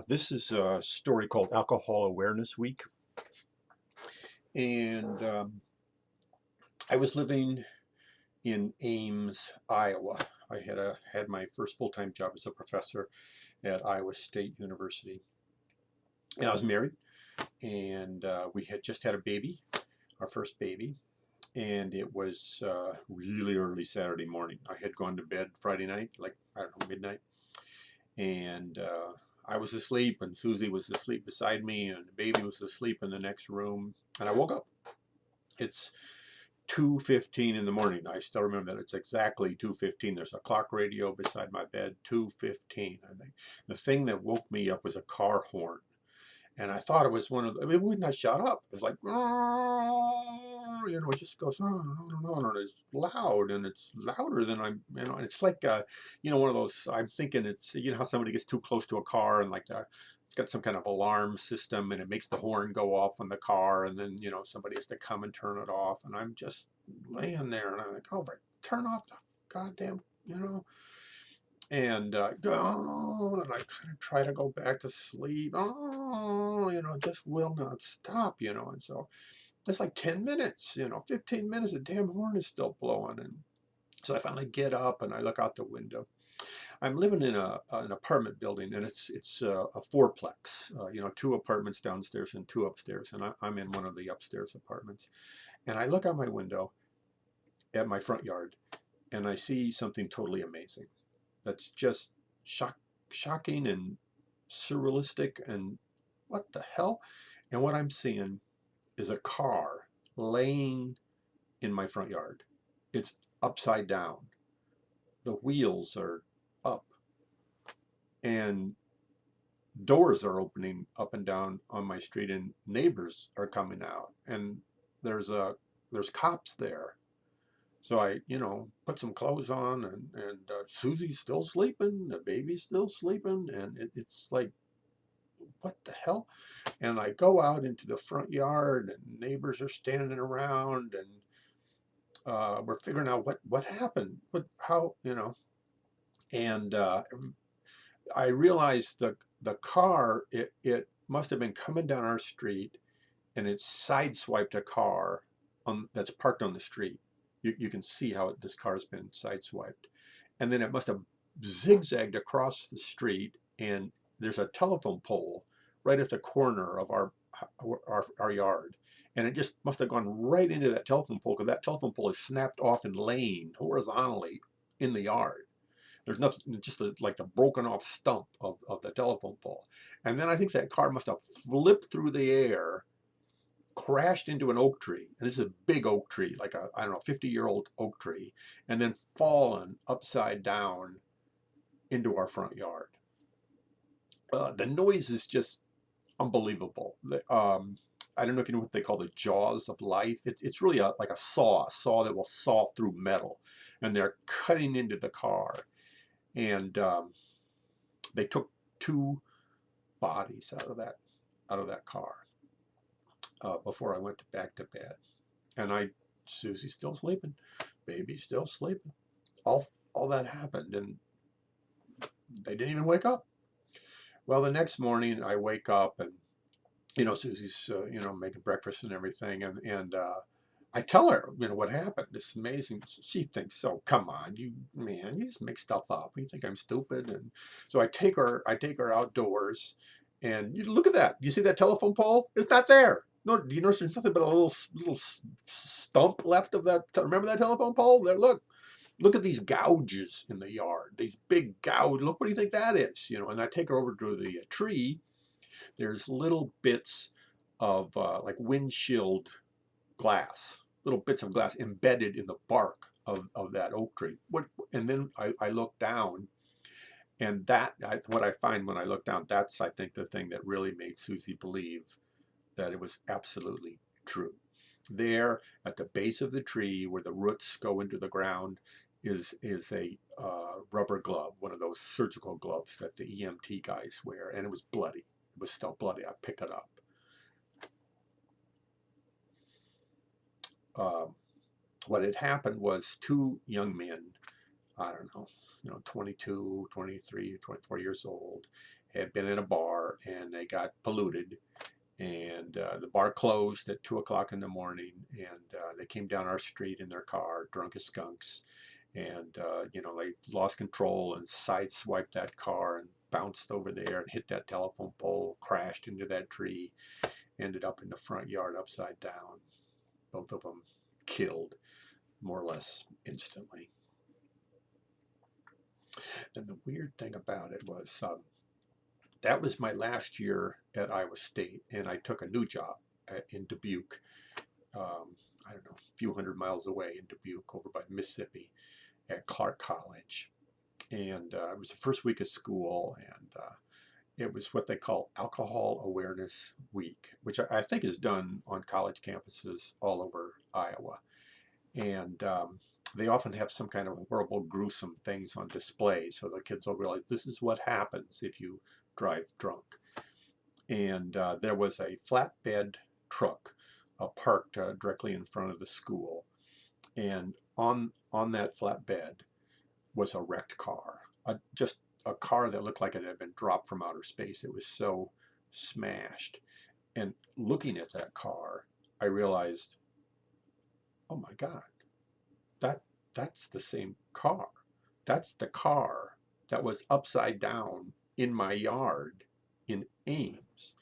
This is a story called Alcohol Awareness Week. And I was living in Ames, Iowa. I had my first full-time job as a professor at Iowa State University. And I was married, and we had just had a baby, our first baby. And it was really early Saturday morning. I had gone to bed Friday night, like, I don't know, midnight. And I was asleep, and Susie was asleep beside me, and the baby was asleep in the next room. And I woke up. It's 2:15 in the morning. I still remember that. It's exactly 2:15. There's a clock radio beside my bed. 2:15. I think the thing that woke me up was a car horn, and I thought it was one of the, it would not shut up. It's like, it just goes on and on and on, and it's loud, and it's louder than and it's like, one of those. I'm thinking it's, how somebody gets too close to a car, and like it's got some kind of alarm system, and it makes the horn go off on the car, and then somebody has to come and turn it off, and I'm just laying there, and I'm like, oh, but turn off the goddamn, and oh, and I kind of try to go back to sleep. Oh, just will not stop, and so it's like 10 minutes, 15 minutes, the damn horn is still blowing. And so I finally get up and I look out the window. I'm living in an apartment building, and it's a fourplex, two apartments downstairs and two upstairs, and I'm in one of the upstairs apartments. And I look out my window at my front yard, and I see something totally amazing. That's just shocking and surrealistic, and what the hell? And what I'm seeing is a car laying in my front yard. It's upside down. The wheels are up, and doors are opening up and down on my street, and neighbors are coming out, and there's cops there. So I, put some clothes on, and Susie's still sleeping, the baby's still sleeping, and it's like, what the hell? And I go out into the front yard, and neighbors are standing around, and we're figuring out what happened, how, and I realized the car, it must have been coming down our street, and it sideswiped a car that's parked on the street. You can see how this car has been sideswiped, and then it must have zigzagged across the street, and there's a telephone pole right at the corner of our yard, and it just must have gone right into that telephone pole, because that telephone pole is snapped off and laying horizontally in the yard. There's nothing, just like the broken off stump of the telephone pole. And then I think that car must have flipped through the air, crashed into an oak tree, and this is a big oak tree, like a, I don't know, 50-year-old oak tree, and then fallen upside down into our front yard. The noise is just unbelievable. I don't know if you know what they call the jaws of life. It's really like a saw that will saw through metal, and they're cutting into the car. And they took two bodies out of that car before I went back to bed. And Susie's still sleeping, baby's still sleeping. All that happened, and they didn't even wake up. Well, the next morning I wake up, and Susie's making breakfast and everything, and I tell her what happened. It's amazing. She thinks, so come on, you just make stuff up. You think I'm stupid? And so I take her outdoors, and you look at that. You see that telephone pole? It's not there. No, do you notice there's nothing but a little stump left of that? Remember that telephone pole? There, look at these gouges in the yard. These big gouge. Look, what do you think that is? And I take her over to the tree. There's little bits of like windshield glass, little bits of glass embedded in the bark of that oak tree. And then I look down, and what I find when I look down, that's, I think, the thing that really made Susie believe that it was absolutely true. There, at the base of the tree, where the roots go into the ground, is a rubber glove, one of those surgical gloves that the EMT guys wear, and it was bloody. It was still bloody. I pick it up. Um, what had happened was two young men I don't know, 22, 23, 24 years old, had been in a bar and they got polluted, and the bar closed at 2 o'clock in the morning, and they came down our street in their car, drunk as skunks, and they lost control and sideswiped that car and bounced over there and hit that telephone pole, crashed into that tree, ended up in the front yard upside down. Both of them killed more or less instantly. And the weird thing about it was that was my last year at Iowa State, and I took a new job in Dubuque. I don't know, a few hundred miles away in Dubuque, over by Mississippi, at Clark College. And it was the first week of school, and it was what they call Alcohol Awareness Week, which I think is done on college campuses all over Iowa. And they often have some kind of horrible, gruesome things on display, so the kids will realize this is what happens if you drive drunk. And there was a flatbed truck parked directly in front of the school, and on that flatbed was a wrecked car, just a car that looked like it had been dropped from outer space. It was so smashed. And looking at that car, I realized, oh my God, that that's the same car. That's the car that was upside down in my yard in Ames.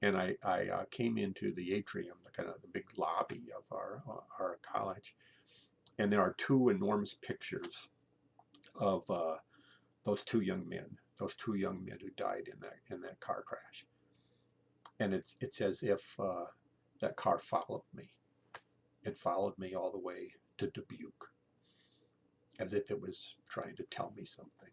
And I came into the atrium, the kind of the big lobby of our college, and there are two enormous pictures of those two young men who died in that car crash. And it's as if that car followed me. It followed me all the way to Dubuque, as if it was trying to tell me something.